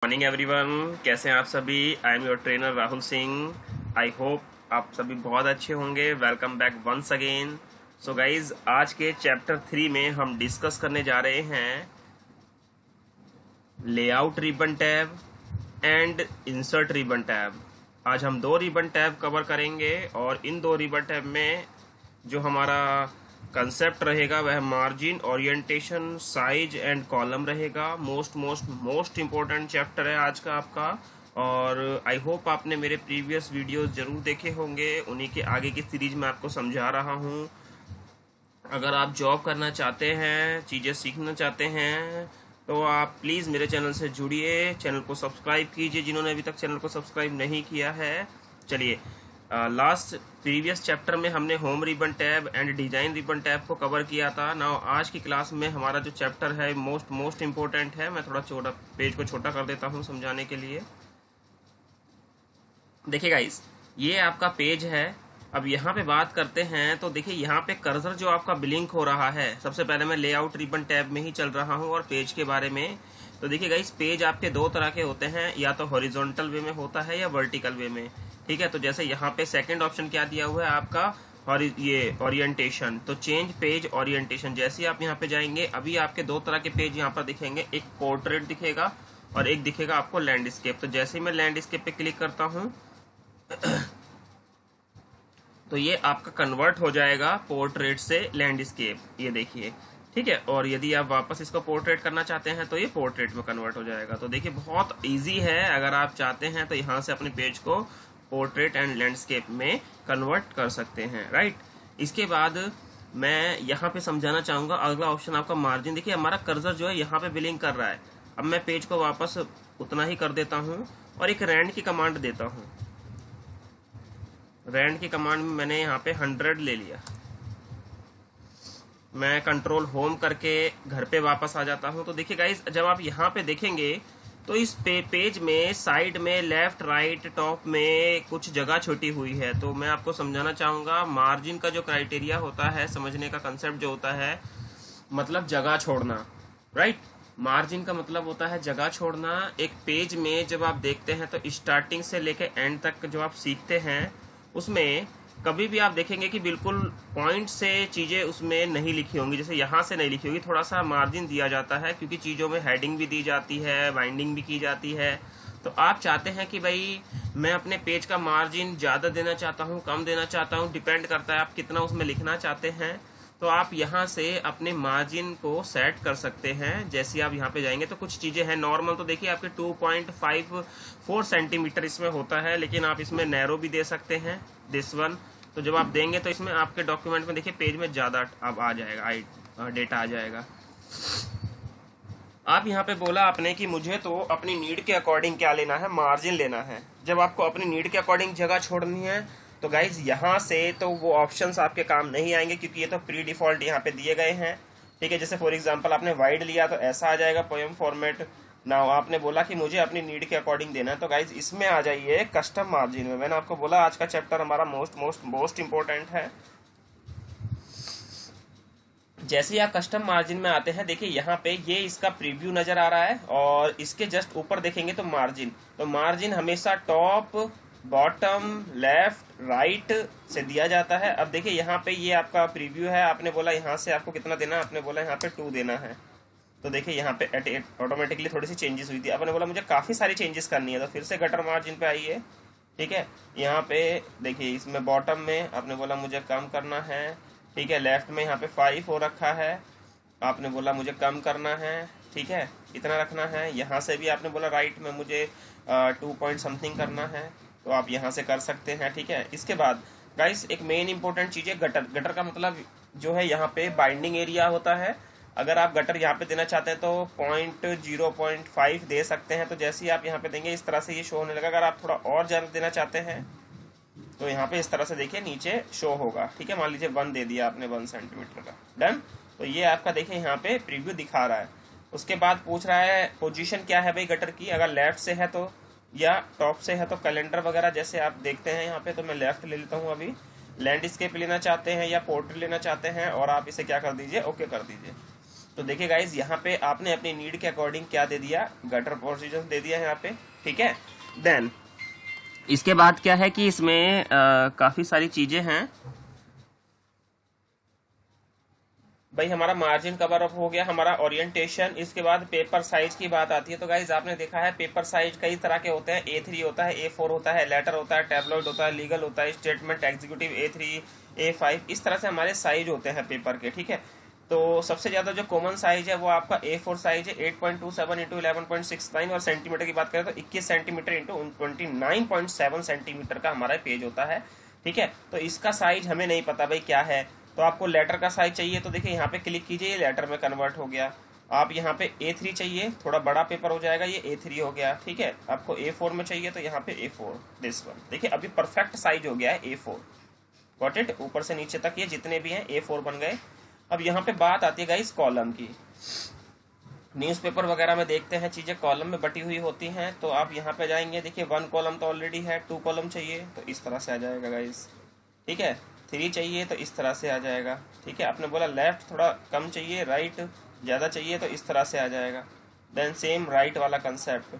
Morning everyone, कैसे हैं आप सभी। I am your trainer Rahul Singh. I hope आप सभी बहुत अच्छे होंगे। Welcome back once again. So guys, आज के चैप्टर 3 में हम डिस्कस करने जा रहे हैं layout ribbon tab and insert ribbon tab. आज हम 2 रिबन टैब कवर करेंगे और इन 2 रिबन टैब में जो हमारा कंसेप्ट रहेगा वह margin, orientation, size and column रहेगा। मोस्ट इम्पोर्टेंट चैप्टर है आज का आपका। और आई होप आपने मेरे प्रीवियस वीडियोस जरूर देखे होंगे। उन्हीं के आगे की सीरीज में आपको समझा रहा हूँ। अगर आप जॉब करना चाहते हैं, चीज़ें सीखना चाहते हैं, तो आप प्लीज़ मेरे चैनल से जुड़िए। चैनल को सब्सक्राइब कीजिए जिन्होंने अभी तक चैनल को सब्सक्राइब नहीं किया है। चलिए, लास्ट प्रीवियस चैप्टर में हमने home ribbon tab and design ribbon tab को कवर किया था। नाउ आज की क्लास में हमारा जो चैप्टर है मोस्ट इम्पोर्टेंट है। मैं थोड़ा छोटा पेज को छोटा कर देता हूँ समझाने के लिए। देखिए गाइस, ये आपका पेज है। अब यहाँ पे बात करते हैं तो देखिए यहाँ पे कर्सर जो आपका ब्लिंक हो रहा है। सबसे पहले मैं लेआउट रिबन टैब में ही चल रहा हूँ और पेज के बारे में। तो देखिए गाइस, पेज आपके 2 तरह के होते हैं, या तो हॉरिजॉन्टल वे में होता है या वर्टिकल वे में। ठीक है, तो जैसे यहाँ पे सेकंड ऑप्शन क्या दिया हुआ है आपका, ये ओरिएंटेशन। तो चेंज पेज ओरिएंटेशन, जैसे आप यहाँ पे जाएंगे अभी आपके 2 तरह के पेज यहाँ पर दिखेंगे। एक पोर्ट्रेट दिखेगा और एक दिखेगा आपको लैंडस्केप। तो जैसे ही मैं लैंडस्केप पे क्लिक करता हूँ तो ये आपका कन्वर्ट हो जाएगा पोर्ट्रेट से लैंडस्केप, ये देखिए। ठीक है, और यदि आप वापस इसको पोर्ट्रेट करना चाहते हैं तो ये पोर्ट्रेट में कन्वर्ट हो जाएगा। तो देखिए बहुत इजी है। अगर आप चाहते हैं तो यहाँ से अपने पेज को पोर्ट्रेट एंड लैंडस्केप में कन्वर्ट कर सकते हैं, राइट। इसके बाद मैं यहाँ पे समझाना चाहूंगा अगला ऑप्शन आपका मार्जिन। देखिए हमारा कर्सर जो है यहाँ पे बिलिंग कर रहा है। अब मैं पेज को वापस उतना ही कर देता हूँ और एक रैंड की कमांड देता हूँ। रैंड की कमांड में मैंने यहाँ पे 100 ले लिया। मैं कंट्रोल होम करके घर पे वापस आ जाता हूँ। तो देखिए गाइस, जब आप यहाँ पे देखेंगे तो इस पेज में साइड में लेफ्ट राइट टॉप में कुछ जगह छोटी हुई है। तो मैं आपको समझाना चाहूंगा, मार्जिन का जो क्राइटेरिया होता है, समझने का कंसेप्ट जो होता है, मतलब जगह छोड़ना, राइट। मार्जिन का मतलब होता है जगह छोड़ना। एक पेज में जब आप देखते हैं तो स्टार्टिंग से लेकर एंड तक जो आप सीखते हैं उसमें कभी भी आप देखेंगे कि बिल्कुल पॉइंट से चीजें उसमें नहीं लिखी होंगी। जैसे यहाँ से नहीं लिखी होगी, थोड़ा सा मार्जिन दिया जाता है क्योंकि चीजों में हेडिंग भी दी जाती है, बाइंडिंग भी की जाती है। तो आप चाहते हैं कि भाई मैं अपने पेज का मार्जिन ज्यादा देना चाहता हूँ, कम देना चाहता हूँ, डिपेंड करता है आप कितना उसमें लिखना चाहते हैं। तो आप यहाँ से अपने मार्जिन को सेट कर सकते हैं। जैसे आप यहाँ पे जाएंगे तो कुछ चीजें हैं नॉर्मल। तो देखिए आपके 2.54 सेंटीमीटर इसमें होता है, लेकिन आप इसमें नैरो भी दे सकते हैं, दिस वन। तो जब आप देंगे तो इसमें आपके डॉक्यूमेंट में देखिए पेज में ज्यादा अब आ जाएगा, डेटा आ जाएगा। आप यहाँ पे बोला आपने कि मुझे तो अपनी नीड के अकॉर्डिंग क्या लेना है, मार्जिन लेना है। जब आपको अपनी नीड के अकॉर्डिंग जगह छोड़नी है तो गाइज यहाँ से तो वो ऑप्शंस आपके काम नहीं आएंगे क्योंकि ये तो प्री डिफॉल्ट यहाँ पे दिए गए हैं। ठीक है, जैसे फॉर एग्जांपल आपने वाइड लिया तो ऐसा आ जाएगा पोएम फॉर्मेट। नाउ आपने बोला कि मुझे अपनी नीड के अकॉर्डिंग देना है, तो गाइज इसमें आ जाइए कस्टम मार्जिन में। मैंने आपको बोला आज का चैप्टर हमारा मोस्ट इंपोर्टेंट है। जैसे ही आप कस्टम मार्जिन में आते हैं, देखिए यहाँ पे ये इसका प्रीव्यू नजर आ रहा है और इसके जस्ट ऊपर देखेंगे तो मार्जिन। तो मार्जिन हमेशा टॉप, बॉटम, लेफ्ट, राइट से दिया जाता है। अब देखिए यहाँ पे ये आपका प्रीव्यू है। आपने बोला यहाँ से आपको कितना देना है, आपने बोला यहाँ पे 2 देना है। तो देखिए यहाँ पे ऑटोमेटिकली थोड़ी सी चेंजेस हुई थी। आपने बोला मुझे काफी सारी चेंजेस करनी है, तो फिर से गटर मार्जिन पे आइए। ठीक है, यहाँ पे देखिए इसमें बॉटम में आपने बोला मुझे कम करना है। ठीक है, लेफ्ट में यहाँ पे 5 हो रखा है, आपने बोला मुझे कम करना है। ठीक है, इतना रखना है। यहाँ से भी आपने बोला राइट में मुझे 2 पॉइंट समथिंग करना है, तो आप यहाँ से कर सकते हैं। ठीक है, इसके बाद गाइस एक मेन इंपॉर्टेंट चीज है गटर। गटर का मतलब जो है यहाँ पे बाइंडिंग एरिया होता है। अगर आप गटर यहाँ पे देना चाहते हैं तो 0.5 दे सकते हैं। तो जैसे ही आप यहाँ पे देंगे इस तरह से ये शो होने लगा। अगर आप थोड़ा और ज्यादा देना चाहते हैं तो यहाँ पे इस तरह से देखिए नीचे शो होगा। ठीक है, मान लीजिए 1 दे दिया आपने, 1 सेंटीमीटर का, डन। तो ये आपका देखिए यहाँ पे प्रीव्यू दिखा रहा है। उसके बाद पूछ रहा है पोजीशन क्या है भाई गटर की। अगर लेफ्ट से है तो, या टॉप से है तो कैलेंडर वगैरह जैसे आप देखते हैं यहाँ पे। तो मैं लेफ्ट ले लेता हूँ अभी। लैंडस्केप लेना चाहते हैं या पोर्ट्रेट लेना चाहते हैं और आप इसे क्या कर दीजिए, ओके कर दीजिए। तो देखिए गाइज यहाँ पे आपने अपनी नीड के अकॉर्डिंग क्या दे दिया, गटर पोर्शन दे दिया यहाँ पे, ठीक है। देन इसके बाद क्या है कि इसमें काफी सारी चीजें हैं भाई। हमारा मार्जिन कवर अप हो गया, हमारा ओरिएंटेशन। इसके बाद पेपर साइज की बात आती है। तो गाइज आपने देखा है पेपर साइज कई तरह के होते हैं, A3 होता है, A4 होता है, लेटर होता है, टैबलॉइड होता है, लीगल होता है, स्टेटमेंट, एग्जीक्यूटिव, A3, A5, इस तरह से हमारे साइज होते हैं पेपर के, ठीक है। तो सबसे ज्यादा जो कॉमन साइज है वो आपका A4 साइज है, 8.27 इंटू 11.69, और सेंटीमीटर की बात करें तो 21 सेंटीमीटर इंटू 29.7 सेंटीमीटर का हमारा पेज होता है, ठीक है। तो इसका साइज हमें नहीं पता भाई क्या है। तो आपको लेटर का साइज चाहिए तो देखिए यहाँ पे क्लिक कीजिए, ये लेटर में कन्वर्ट हो गया। आप यहाँ पे A3 चाहिए, थोड़ा बड़ा पेपर हो जाएगा, ये A3 हो गया, ठीक है। आपको A4 में चाहिए तो यहाँ पे A4, दिस वन। देखिए अभी परफेक्ट साइज हो गया है A4, गॉट इट। ऊपर से नीचे तक ये जितने भी हैं A4 बन गए। अब यहाँ पे बात आती है गाइस कॉलम की। न्यूज़पेपर वगैरह में देखते हैं चीजें कॉलम में बटी हुई होती हैं। तो आप यहाँ पे जाएंगे, देखिए 1 कॉलम तो ऑलरेडी है, 2 कॉलम चाहिए तो इस तरह से आ जाएगा गाइस, ठीक है। 3 चाहिए तो इस तरह से आ जाएगा, ठीक है। आपने बोला लेफ्ट थोड़ा कम चाहिए, राइट ज्यादा चाहिए तो इस तरह से आ जाएगा। देन सेम राइट वाला कंसेप्ट,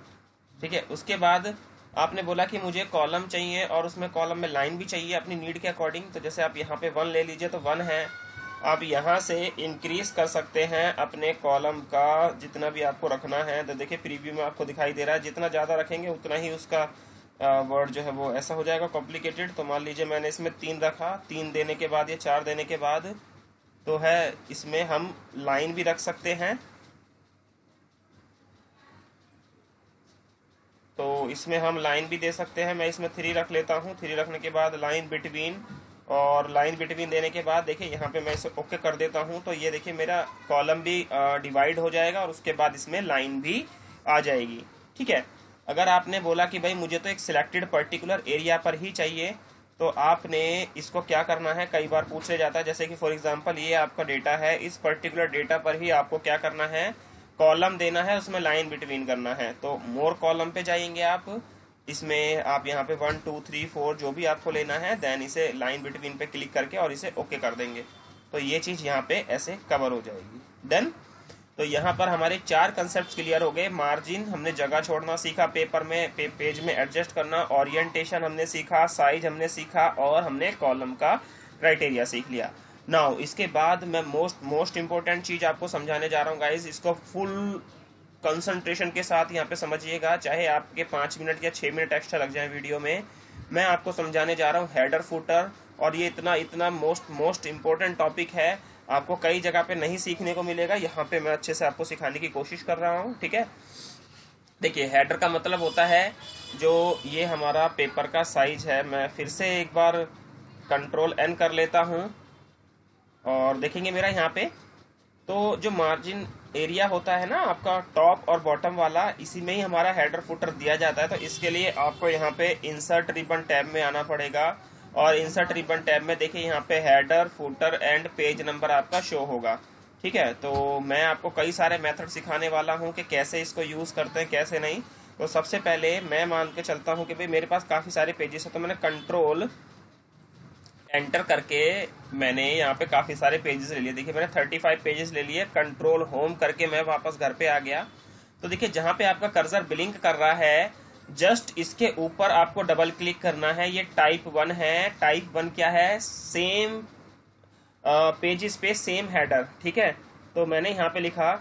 ठीक है। उसके बाद आपने बोला कि मुझे कॉलम चाहिए और उसमें कॉलम में लाइन भी चाहिए अपनी नीड के अकॉर्डिंग। तो जैसे आप यहाँ पे 1 ले लीजिए तो 1 है, आप यहाँ से इंक्रीज कर सकते हैं अपने कॉलम का जितना भी आपको रखना है। तो देखिए प्रीव्यू में आपको दिखाई दे रहा है, जितना ज्यादा रखेंगे उतना ही उसका वर्ड जो है वो ऐसा हो जाएगा कॉम्प्लिकेटेड। तो मान लीजिए मैंने इसमें 3 रखा, 3 देने के बाद, ये 4 देने के बाद तो है इसमें हम लाइन भी रख सकते हैं। तो इसमें हम लाइन भी दे सकते हैं। मैं इसमें 3 रख लेता हूँ, 3 रखने के बाद लाइन बिटवीन, और लाइन बिटवीन देने के बाद देखिए यहाँ पे मैं इसे ओके कर देता हूँ। तो ये देखिए मेरा कॉलम भी डिवाइड हो जाएगा और उसके बाद इसमें लाइन भी आ जाएगी, ठीक है। अगर आपने बोला कि भाई मुझे तो एक सिलेक्टेड पर्टिकुलर एरिया पर ही चाहिए, तो आपने इसको क्या करना है, कई बार पूछा जाता है, जैसे कि फॉर एग्जांपल ये आपका डेटा है, इस पर्टिकुलर डेटा पर ही आपको क्या करना है, कॉलम देना है, उसमें लाइन बिटवीन करना है। तो मोर कॉलम पे जाएंगे आप, इसमें आप यहाँ पे 1 2 3 4 जो भी आपको लेना है, देन इसे लाइन बिटवीन पे क्लिक करके और इसे ओके कर देंगे। तो ये चीज यहाँ पे ऐसे कवर हो जाएगी। देन तो यहाँ पर हमारे 4 कंसेप्ट क्लियर हो गए। मार्जिन हमने जगह छोड़ना सीखा, पेपर में पेज में एडजस्ट करना, ओरिएंटेशन हमने सीखा, साइज हमने सीखा, और हमने कॉलम का क्राइटेरिया सीख लिया। नाउ इसके बाद मैं मोस्ट इंपोर्टेंट चीज आपको समझाने जा रहा हूँ गाइज, इसको फुल कंसंट्रेशन के साथ यहाँ पे समझिएगा, चाहे आपके 5 मिनट या 6 मिनट एक्स्ट्रा लग जाए वीडियो में। मैं आपको समझाने जा रहा हूँ हेडर फुटर, और ये इतना मोस्ट इंपोर्टेंट टॉपिक है, आपको कई जगह पे नहीं सीखने को मिलेगा। यहाँ पे मैं अच्छे से आपको सिखाने की कोशिश कर रहा हूँ, ठीक है। देखिए हेडर का मतलब होता है जो ये हमारा पेपर का साइज है। मैं फिर से एक बार Ctrl+N कर लेता हूँ और देखेंगे मेरा यहाँ पे, तो जो मार्जिन एरिया होता है ना आपका टॉप और बॉटम वाला, इसी में ही हमारा हेडर फुटर दिया जाता है। तो इसके लिए आपको यहाँ पे इंसर्ट रिबन टैब में आना पड़ेगा, और इंसर्ट रिबन टैब में देखिए यहाँ पे header footer and page number आपका शो होगा, ठीक है। तो मैं आपको कई सारे मेथड सिखाने वाला हूँ कि कैसे इसको यूज करते हैं कैसे नहीं। तो सबसे पहले मैं मान के चलता हूँ कि भाई मेरे पास काफी सारे पेजेस है, तो मैंने कंट्रोल एंटर करके मैंने यहाँ पे काफी सारे पेजेस ले लिए। देखिए मैंने 35 पेजेस ले लिए। कंट्रोल होम करके मैं वापस घर पे आ गया। तो देखिए जहां पे आपका कर्सर ब्लिंक कर रहा है, जस्ट इसके ऊपर आपको डबल क्लिक करना है। ये टाइप 1 है। टाइप 1 क्या है, सेम पेजेस पे सेम हेडर, ठीक है। तो मैंने यहाँ पे लिखा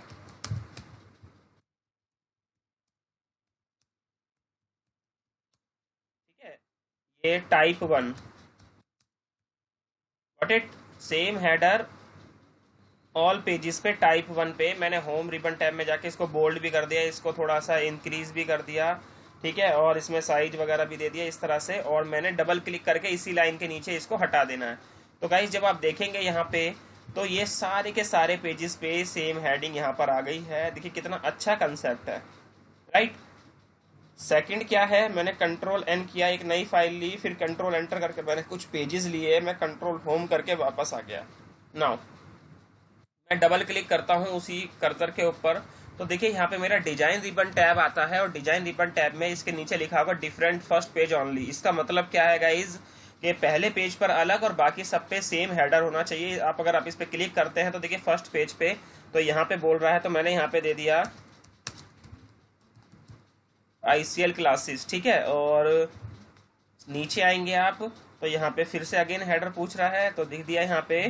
ठीक है, ये type 1, got it, same header all pages पे टाइप 1 पे। मैंने होम रिबन टैब में जाके इसको बोल्ड भी कर दिया, इसको थोड़ा सा इंक्रीज भी कर दिया, ठीक है, और इसमें साइज वगैरह भी दे दिया इस तरह से। और मैंने डबल क्लिक करके इसी लाइन के नीचे इसको हटा देना है। तो गाइस जब आप देखेंगे यहाँ पे, तो ये सारे के सारे पेजेस पे सेम हेडिंग यहाँ पर आ गई है। देखिए कितना अच्छा कंसेप्ट है, राइट। सेकंड क्या है, मैंने Ctrl+N किया, एक नई फाइल ली, फिर कंट्रोल एंटर करके मैंने कुछ पेजेस लिए, मैं कंट्रोल होम करके वापस आ गया। नाउ मैं डबल क्लिक करता हूं उसी कर्सर के ऊपर, तो देखिए यहाँ पे मेरा डिजाइन रिबन टैब आता है, और डिजाइन रिबन टैब में इसके नीचे लिखा होगा डिफरेंट फर्स्ट पेज ओनली। इसका मतलब क्या है गाइज, कि पहले पेज पर अलग और बाकी सब पे सेम हेडर होना चाहिए। आप अगर आप इस पे क्लिक करते हैं तो देखिए फर्स्ट पेज पे तो यहाँ पे बोल रहा है तो मैंने यहाँ पे दे दिया ICL क्लासेस, ठीक है। और नीचे आएंगे आप तो यहाँ पे फिर से अगेन हेडर पूछ रहा है, तो लिख दिया यहाँ पे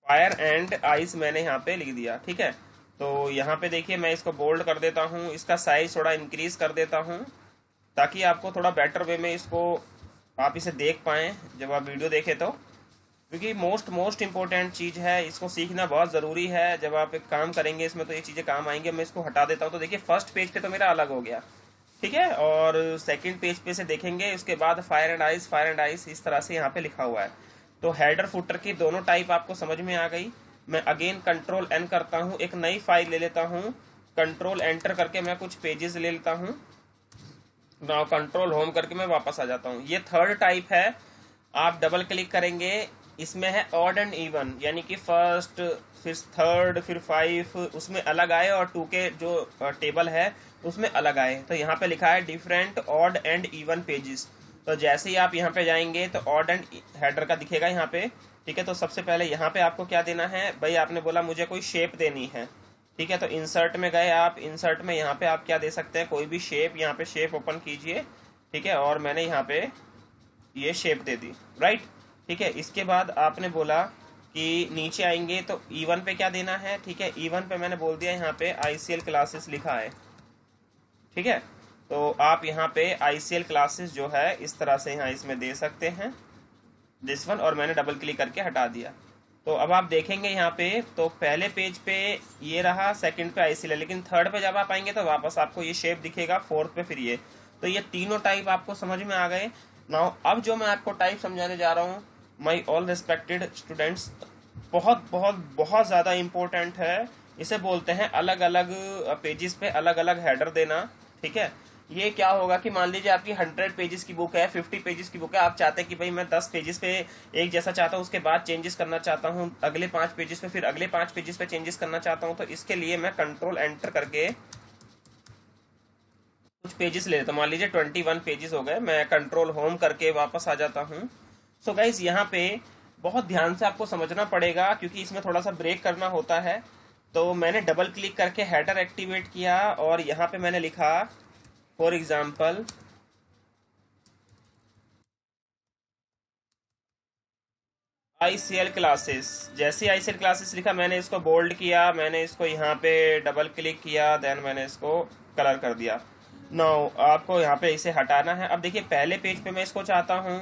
फायर एंड आइस, मैंने यहाँ पे लिख दिया, ठीक है। तो यहाँ पे देखिए मैं इसको बोल्ड कर देता हूँ, इसका साइज थोड़ा इंक्रीज कर देता हूँ ताकि आपको थोड़ा बेटर वे में इसको आप इसे देख पाएँ जब आप वीडियो देखें तो, क्योंकि मोस्ट इम्पोर्टेंट चीज़ है, इसको सीखना बहुत ज़रूरी है। जब आप एक काम करेंगे इसमें तो ये चीज़ें काम आएंगी। मैं इसको हटा देता हूँ तो देखिए फर्स्ट पेज पे तो मेरा अलग हो गया, ठीक है। और सेकंड पेज पे से देखेंगे उसके बाद फायर एंड आइस इस तरह से यहाँ पे लिखा हुआ है। तो हेडर फुटर की दोनों टाइप आपको समझ में आ गई। मैं अगेन कंट्रोल एन करता हूँ, एक नई फाइल ले लेता हूँ, कंट्रोल एंटर करके मैं कुछ पेजेस ले लेता हूँ, नाउ कंट्रोल होम करके मैं वापस आ जाता हूँ। ये थर्ड टाइप है, आप डबल क्लिक करेंगे, इसमें है ऑड एंड इवन, यानी कि फर्स्ट फिर थर्ड फिर फाइव उसमें अलग आए और टू के जो टेबल है उसमें अलग आए। तो यहाँ पे लिखा है different odd and even pages. तो जैसे ही आप यहाँ पे जाएंगे तो ऑड एंड हेडर का दिखेगा यहाँ पे, ठीक है। तो सबसे पहले यहाँ पे आपको क्या देना है भाई, आपने बोला मुझे कोई शेप देनी है, ठीक है। तो इंसर्ट में गए आप, इंसर्ट में यहाँ पे आप क्या दे सकते हैं, कोई भी शेप, यहाँ पे शेप ओपन कीजिए, ठीक है। और मैंने यहाँ पे ये शेप दे दी, राइट, ठीक है। इसके बाद आपने बोला कि नीचे आएंगे तो E1 पे क्या देना है, ठीक है। E1 पे मैंने बोल दिया यहाँ पे ICL क्लासेस लिखा है, ठीक है। तो आप यहाँ पे ICL क्लासेस जो है इस तरह से यहाँ इसमें दे सकते हैं, दिस वन, और मैंने डबल क्लिक करके हटा दिया। तो अब आप देखेंगे यहाँ पे तो पहले पेज पे ये रहा, सेकंड पे ICL है, लेकिन थर्ड पे जब आप आएंगे तो वापस आपको ये शेप दिखेगा, फोर्थ पे फिर ये। तो ये तीनों टाइप आपको समझ में आ गए। नाउ अब जो मैं आपको टाइप समझाने जा रहा हूँ माई ऑल रिस्पेक्टेड स्टूडेंट्स, बहुत बहुत बहुत ज़्यादा इम्पोर्टेंट है। इसे बोलते हैं अलग अलग पेजेस पे अलग अलग हेडर देना, ठीक है। ये क्या होगा कि मान लीजिए आपकी 100 पेजेस की बुक है, 50 पेजेस की बुक है, आप चाहते हैं कि भाई मैं 10 पेजेस पे एक जैसा चाहता हूँ, उसके बाद चेंजेस करना चाहता हूँ अगले 5 पेजेस पे, फिर अगले 5 पेजेस पे चेंजेस करना चाहता हूँ। तो इसके लिए मैं कंट्रोल एंटर करके कुछ पेजेस ले लेता हूँ, मान लीजिए 21 पेजेस हो गए, मैं कंट्रोल होम करके वापस आ जाता हूँ। सो गाइज यहाँ पे बहुत ध्यान से आपको समझना पड़ेगा क्योंकि इसमें थोड़ा सा ब्रेक करना होता है। तो मैंने डबल क्लिक करके हेडर एक्टिवेट किया और यहाँ पे मैंने लिखा फॉर एग्जाम्पल ICL क्लासेस। जैसे ICL क्लासेस लिखा मैंने इसको बोल्ड किया, मैंने इसको यहाँ पे डबल क्लिक किया, देन मैंने इसको कलर कर दिया। नाउ आपको यहाँ पे इसे हटाना है। अब देखिए पहले पेज पे मैं इसको चाहता हूँ,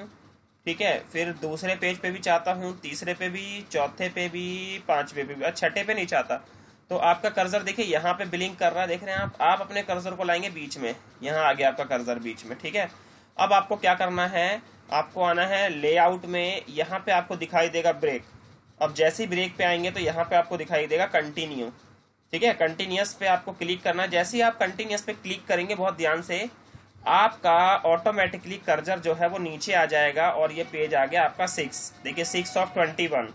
ठीक है, फिर दूसरे पेज पे भी चाहता हूँ, तीसरे पे भी, चौथे पे भी, पांचवे पे भी, और छठे पे नहीं चाहता। तो आपका कर्सर देखिए यहाँ पे ब्लिंक कर रहा है, देख रहे हैं आप अपने कर्सर को लाएंगे बीच में, यहाँ आ गया आपका कर्सर बीच में, ठीक है। अब आपको क्या करना है, आपको आना है लेआउट में, यहाँ पे आपको दिखाई देगा ब्रेक। अब जैसे ही ब्रेक पे आएंगे तो यहाँ पे आपको दिखाई देगा कंटिन्यू, ठीक है। कंटिन्यूअस पे आपको क्लिक करना है। जैसे ही आप कंटिन्यूअस पे क्लिक करेंगे बहुत ध्यान से, आपका ऑटोमेटिकली कर्सर जो है वो नीचे आ जाएगा और ये पेज आ गया आपका 6, देखिए 6 ऑफ 21,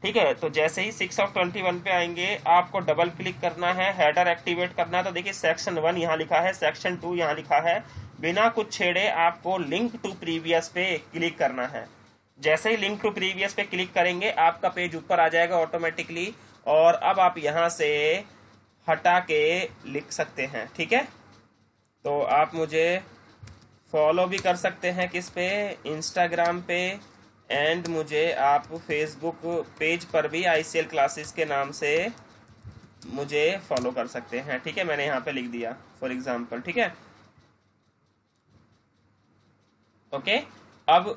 ठीक है। तो जैसे ही 6 ऑफ 21 पे आएंगे आपको डबल क्लिक करना है, हेडर एक्टिवेट करना है। तो देखिए सेक्शन 1 यहाँ लिखा है, सेक्शन 2 यहाँ लिखा है, बिना कुछ छेड़े आपको लिंक टू प्रीवियस पे क्लिक करना है। जैसे ही लिंक टू प्रीवियस पे क्लिक करेंगे आपका पेज ऊपर आ जाएगा ऑटोमेटिकली, और अब आप यहाँ से हटा के लिख सकते हैं, ठीक है। तो आप मुझे फॉलो भी कर सकते हैं किस पे, इंस्टाग्राम पे, एंड मुझे आप फेसबुक पेज पर भी ICL क्लासेस के नाम से मुझे फॉलो कर सकते हैं, ठीक है। मैंने यहाँ पे लिख दिया फॉर एग्जाम्पल, ठीक है, ओके। अब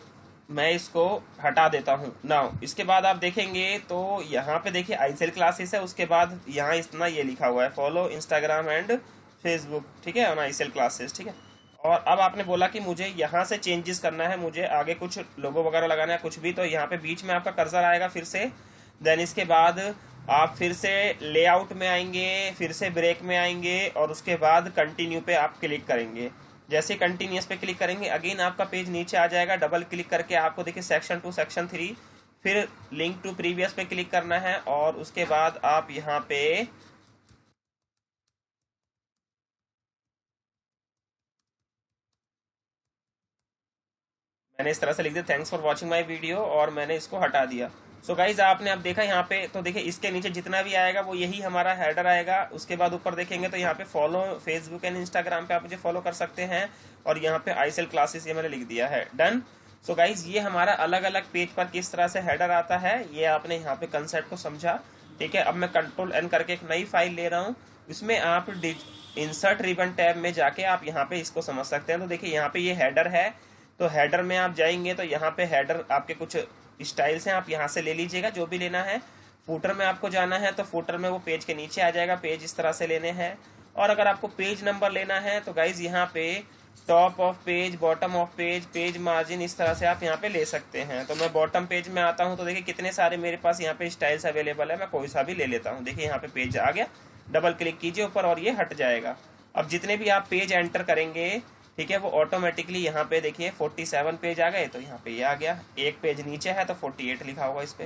मैं इसको हटा देता हूँ। नाउ इसके बाद आप देखेंगे तो यहाँ पे देखिए ICL क्लासेस है, उसके बाद यहाँ इतना ये लिखा हुआ है फॉलो इंस्टाग्राम एंड फेसबुक, ठीक है, ऑन ICL क्लासेस, ठीक है। और अब आपने बोला कि मुझे यहाँ से चेंजेस करना है, मुझे आगे कुछ लोगो वगैरह लगाना है कुछ भी, तो यहाँ पे बीच में आपका कर्सर आएगा फिर से। देन इसके बाद आप फिर से लेआउट में आएंगे, फिर से ब्रेक में आएंगे और उसके बाद कंटिन्यू पे आप क्लिक करेंगे। जैसे कंटिन्यूस पे क्लिक करेंगे अगेन आपका पेज नीचे आ जाएगा। डबल क्लिक करके आपको देखिए सेक्शन 2 सेक्शन 3 फिर लिंक टू प्रीवियस पे क्लिक करना है और उसके बाद आप यहाँ पे मैंने इस तरह से लिख दिया thanks for watching my video और मैंने इसको हटा दिया। सो गाइज आपने अब देखा यहाँ पे, तो देखिए इसके नीचे जितना भी आएगा वो यही हमारा हेडर आएगा। उसके बाद ऊपर देखेंगे तो यहाँ पे फॉलो फेसबुक एंड इंस्टाग्राम पे आप मुझे फॉलो कर सकते हैं, और यहाँ पे आईसेल क्लासेस ये मैंने लिख दिया है, डन। सो गाइज ये हमारा अलग अलग पेज पर किस तरह से हेडर आता है, ये आपने यहाँ पे कंसेप्ट को समझा। ठीक है, अब मैं कंट्रोल एन करके एक नई फाइल ले रहा हूँ, इसमें आप इंसर्ट रिबन टैब में जाके आप यहाँ पे इसको समझ सकते हैं। तो देखिए यहाँ पे ये हेडर है, तो हेडर में आप जाएंगे तो यहाँ पे हेडर आपके कुछ स्टाइल्स हैं, आप यहाँ से ले लीजिएगा जो भी लेना है। फूटर में आपको जाना है तो फूटर में वो पेज के नीचे आ जाएगा, पेज इस तरह से लेने हैं। और अगर आपको पेज नंबर लेना है तो गाइज यहाँ पे top of page, bottom of page, page margin, इस तरह से आप यहाँ पे ले सकते हैं। तो मैं बॉटम पेज में आता हूँ तो देखिए कितने सारे मेरे पास यहाँ पे स्टाइल्स अवेलेबल है, मैं कोई सा भी ले लेता हूँ। देखिए यहाँ पे पेज आ गया, डबल क्लिक कीजिए ऊपर और ये हट जाएगा। अब जितने भी आप पेज एंटर करेंगे, ठीक है, वो ऑटोमेटिकली यहाँ पे देखिए 47 पेज आ गए, तो यहाँ पे ये आ गया। एक पेज नीचे है तो 48 लिखा होगा इस पे,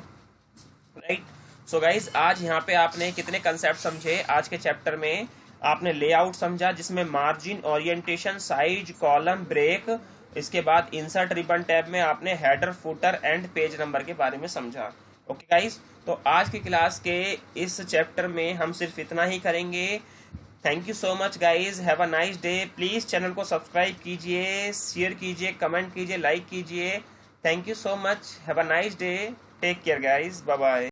राइट। सो गाइज आज यहाँ पे आपने कितने कंसेप्ट समझे आज के चैप्टर में। आपने लेआउट समझा जिसमें margin, orientation, size, column, break, इसके बाद इंसर्ट रिबन टैब में आपने header, footer and page number के बारे में समझा। ओके गाइज, तो आज की क्लास के इस चैप्टर में हम सिर्फ इतना ही करेंगे। Thank you so much guys, have a nice day. Please channel को सब्सक्राइब कीजिए, शेयर कीजिए, कमेंट कीजिए, लाइक कीजिए। Thank you so much, have a nice day, take care guys, bye bye.